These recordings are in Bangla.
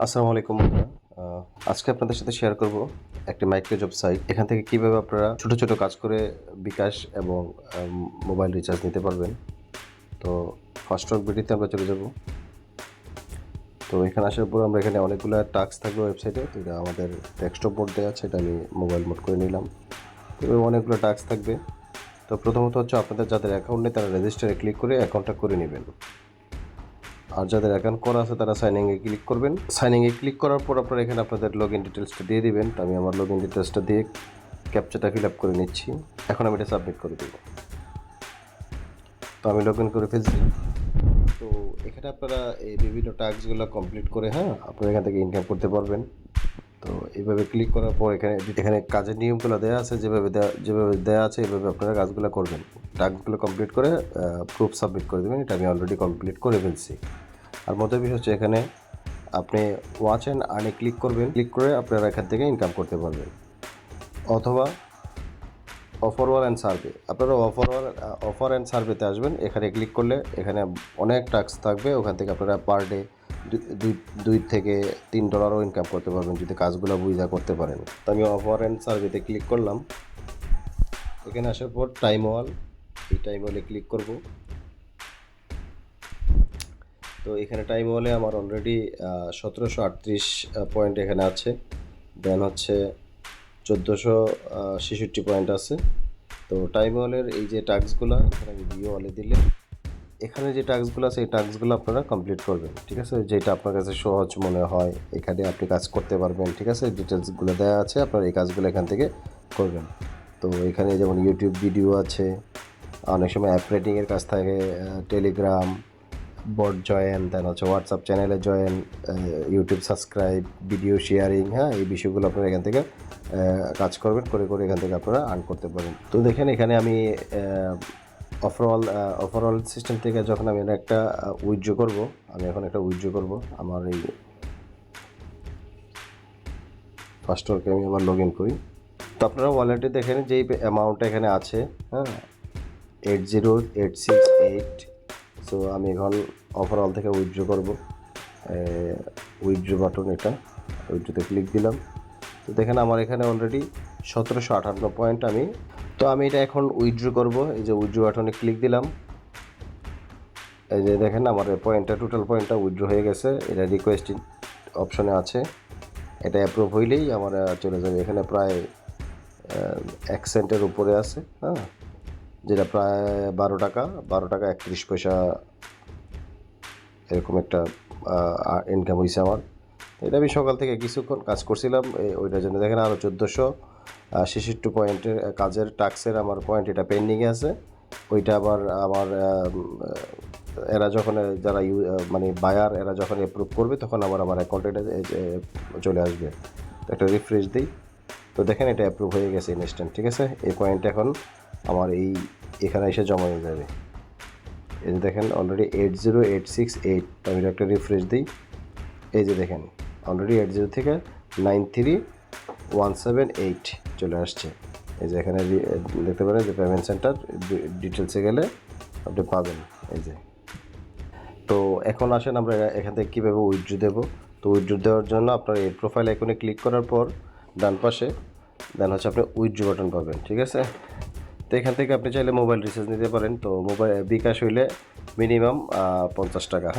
আসসালামু আলাইকুম বন্ধুরা। আজকে আপনাদের সাথে শেয়ার করব একটি মাইক্রো জব সাইট। এখান থেকে কিভাবে আপনারা ছোট, ছোট কাজ করে বিকাশ এবং মোবাইল রিচার্জ নিতে পারবেন। তো ফার্স্ট ওয়ার্ক ভিডিওতে আমরা চলে যাব। তো এখানে আসার পর আমরা এখানে অনেকগুলো টাস্ক থাকবে ওয়েবসাইটে। তো এটা আমাদের ডেস্কটপ মোড দেওয়া আছে, এটা আমি মোবাইল মোড করে নিলাম। তো অনেকগুলো টাস্ক থাকবে। তো প্রথমত হচ্ছে আপনাদের যাদের অ্যাকাউন্ট নেই তারা রেজিস্টারে ক্লিক করে অ্যাকাউন্টটা করে নেবেন। আর যাদের অ্যাকাউন্ট করা আছে তারা সাইন ইনে ক্লিক করবেন। সাইন ইনে ক্লিক করার পর আপনারা এখানে আপনাদের লগইন ডিটেইলসটা দিয়ে দিবেন। তো আমি আমার লগইন ডিটেইলসটা দিয়ে ক্যাপচাটা ফিল আপ করে নিচ্ছি। এখন আমি এটা সাবমিট করে দেব। তো আমি লগইন করে ফেলছি। তো এখানে আপনারা এই বিভিন্ন টাস্কগুলো কমপ্লিট করে আপনারা এখান থেকে ইনকাম করতে পারবেন। তো এইভাবে ক্লিক করার পর এখানে কাজের নিয়মগুলো দেওয়া আছে, যেভাবে দেওয়া আছে এইভাবে আপনারা কাজগুলো করবেন। টাস্কগুলো কমপ্লিট করে প্রুফ সাবমিট করে দেবেন। এটা আমি অলরেডি কমপ্লিট করে ফেলছি। আর মজার বিষয় হচ্ছে এখানে আপনি ওয়াচ অ্যান্ড আর্নে ক্লিক করবেন। ক্লিক করে আপনারা এখান থেকে ইনকাম করতে পারবেন। অথবা অফার অ্যান্ড সার্ভে, আপনারা অফার অ্যান্ড সার্ভেতে আসবেন। এখানে ক্লিক করলে এখানে অনেক টাস্ক থাকবে। ওখান থেকে আপনারা পার ডে $2 থেকে $3 ইনকাম করতে পারবেন যদি কাজগুলো বুঝা করতে পারেন। তো আমি অফার অ্যান্ড সার্ভেতে ক্লিক করলাম। এখানে আসার পর টাইম ওয়াল, এই টাইম ওয়ালে ক্লিক করব। তো এখানে টাইম ওয়ালে আমার অলরেডি 1738 পয়েন্ট এখানে আছে। দেন হচ্ছে 1466 পয়েন্ট আছে। তো টাইম ওয়ালের এই যে টাস্কগুলো এখানে আমি ভিউ ওয়ালে দিলে এখানে যে টাস্কগুলো আছে এই টাস্কগুলো আপনারা কমপ্লিট করবেন। ঠিক আছে, যেটা আপনার কাছে সহজ মনে হয় এখানে আপনি কাজ করতে পারবেন। ঠিক আছে, ডিটেলসগুলো দেওয়া আছে, আপনারা এই কাজগুলো এখান থেকে করবেন। তো এখানে যেমন ইউটিউব ভিডিও আছে, অনেক সময় অ্যাপ রেটিংয়ের কাজ থাকে, টেলিগ্রাম বট জয়েন, দেন হচ্ছে হোয়াটসঅ্যাপ চ্যানেলে join, YouTube subscribe, video sharing, এই বিষয়গুলো আপনারা এখান থেকে কাজ করবেন, করে এখান থেকে আপনারা আর্ন করতে পারেন। তো দেখেন এখানে আমি ওভারঅল সিস্টেম থেকে যখন আমি একটা উইথড্র করব, আমি এখন একটা উইথড্র করব আমার এই ফার্স্ট ওয়ার্কে আমি আবার লগ ইন করি। তো আপনারা ওয়ালেটে দেখেন যেই অ্যামাউন্টটা এখানে আছে 80868। সো আমি এখন ওভারঅল থেকে উইথড্র করব। উইথড্র বাটন, এটা উইথড্রতে ক্লিক দিলাম। তো দেখেন আমার এখানে অলরেডি 1758 পয়েন্ট। আমি এটা এখন উইথড্র করব। এই যে উইথড্র বাটনে ক্লিক দিলাম। এই যে দেখেন আমার টোটাল পয়েন্টটা উইথড্র হয়ে গেছে। এটা রিকোয়েস্ট অপশনে আছে, এটা অ্যাপ্রুভ হইলেই আমার চলে যাবে। এখানে প্রায় 1 সেন্টের উপরে আছে, যেটা প্রায় 12 টাকা 31 পয়সা এরকম একটা ইনকাম হয়েছে আমার। এটা আমি সকাল থেকে কিছুক্ষণ কাজ করছিলাম ওইটার জন্য। দেখেন আরও 1466 পয়েন্টের কাজের টাস্কের আমার পয়েন্ট এটা পেন্ডিংয়ে আছে। ওইটা আবার আমার এরা যখন যারা মানে বায়ার এরা যখন অ্যাপ্রুভ করবে তখন আমার অ্যাকাউন্টে এটা চলে আসবে। একটা রিফ্রেশ দিই। তো দেখেন এটা অ্যাপ্রুভ হয়ে গেছে ইনস্ট্যান্ট। ঠিক আছে, এই পয়েন্ট এখন আমার এখানে এসে জমা হয়ে যাবে। এই যে দেখেন অলরেডি 80868। আমি একটা রিফ্রেশ দিই। এই যে দেখেন অলরেডি 80 থেকে 93178 চলে আসছে। এই যে এখানে দেখতে পারেন যে পেমেন্ট সেন্টার ডিটেলসে গেলে আপনি পাবেন। এই যে, তো এখন আসেন আমরা এখান থেকে কীভাবে উইথড্র দেবো। তো উইথড্র দেওয়ার জন্য আপনার এই প্রোফাইল আইকনে ক্লিক করার পর ডান পাশে দেন হচ্ছে আপনি উইথড্র বাটন পাবেন। ঠিক আছে, তো এখান থেকে আপনি চাইলে মোবাইল রিচার্জ নিতে পারেন। তো মোবাইল বিকাশ হইলে মিনিমাম 50 টাকা।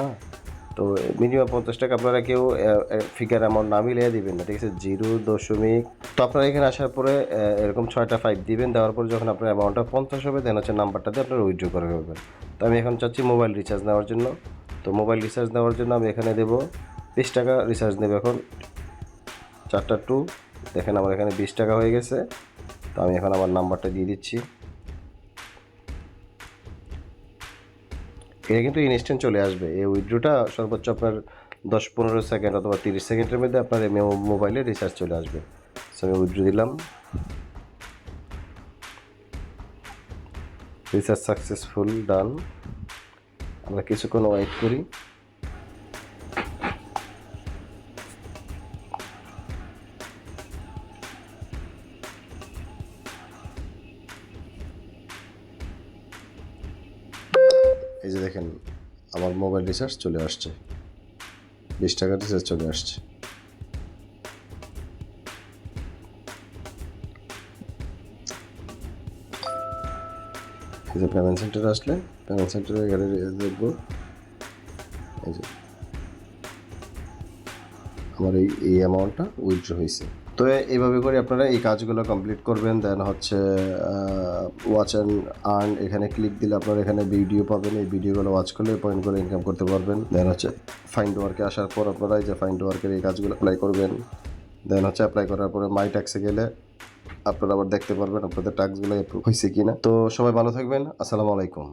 তো মিনিমাম 50 টাকা আপনারা কেউ ফিগার অ্যামাউন্ট না মিলিয়ে দিবেন না। ঠিক আছে, 0. তো আপনারা এখানে আসার পরে এরকম 6টা 5 দিবেন। দেওয়ার পর যখন আপনার অ্যামাউন্টটা 50 হবে দেন হচ্ছে নাম্বারটা দিয়ে আপনারা উইথড্র করে ফেলবেন। তো আমি এখন চাচ্ছি মোবাইল রিচার্জ নেওয়ার জন্য। তো মোবাইল রিচার্জ নেওয়ার জন্য আমি এখানে দেবো 20 টাকা রিচার্জ নেব এখন 4টা 2। দেখেন আমার এখানে 20 টাকা হয়ে গেছে। তো আমি এখন আমার নাম্বারটা দিয়ে দিচ্ছি। এটা কিন্তু ইনস্ট্যান্ট চলে আসবে। এই উইথড্রটা সর্বোচ্চ আপনার 10-15 সেকেন্ড অথবা 30 সেকেন্ডের মধ্যে আপনার মোবাইলে রিচার্জ চলে আসবে। সো আমি উইথড্র দিলাম। রিচার্জ সাকসেসফুল, ডান। আমরা কিছুক্ষণ ওয়েট করি। এই যে দেখেন আমার মোবাইল রিচার্জ চলে আসছে, 20 টাকা রিচার্জ চলে আসছে। এই যে পেমেন্ট সেন্টারে আসলে পেমেন্ট সেন্টারে এখানে দেখবো এই যে আমার এই অ্যামাউন্টটা উইথড্র হয়েছে। তো এইভাবে করে আপনারা এই কাজগুলো কমপ্লিট করবেন। দেন হচ্ছে ওয়াচ অ্যান্ড আর্ন, এখানে ক্লিক দিলে আপনারা এখানে ভিডিও পাবেন। এই ভিডিওগুলো ওয়াচ করলে পয়েন্ট করে ইনকাম করতে পারবেন। দেন হচ্ছে ফাইন্ড ওয়ার্কে আসার পর আপনারা এই যে ফাইন্ড ওয়ার্কের এই কাজগুলো অ্যাপ্লাই করবেন। দেন হচ্ছে অ্যাপ্লাই করার পরে মাই ট্যাক্সে গেলে আপনারা আবার দেখতে পারবেন আপনাদের ট্যাক্সগুলো অ্যাপ্রুভ হয়েছে কিনা। তো সবাই ভালো থাকবেন, আসসালামু আলাইকুম।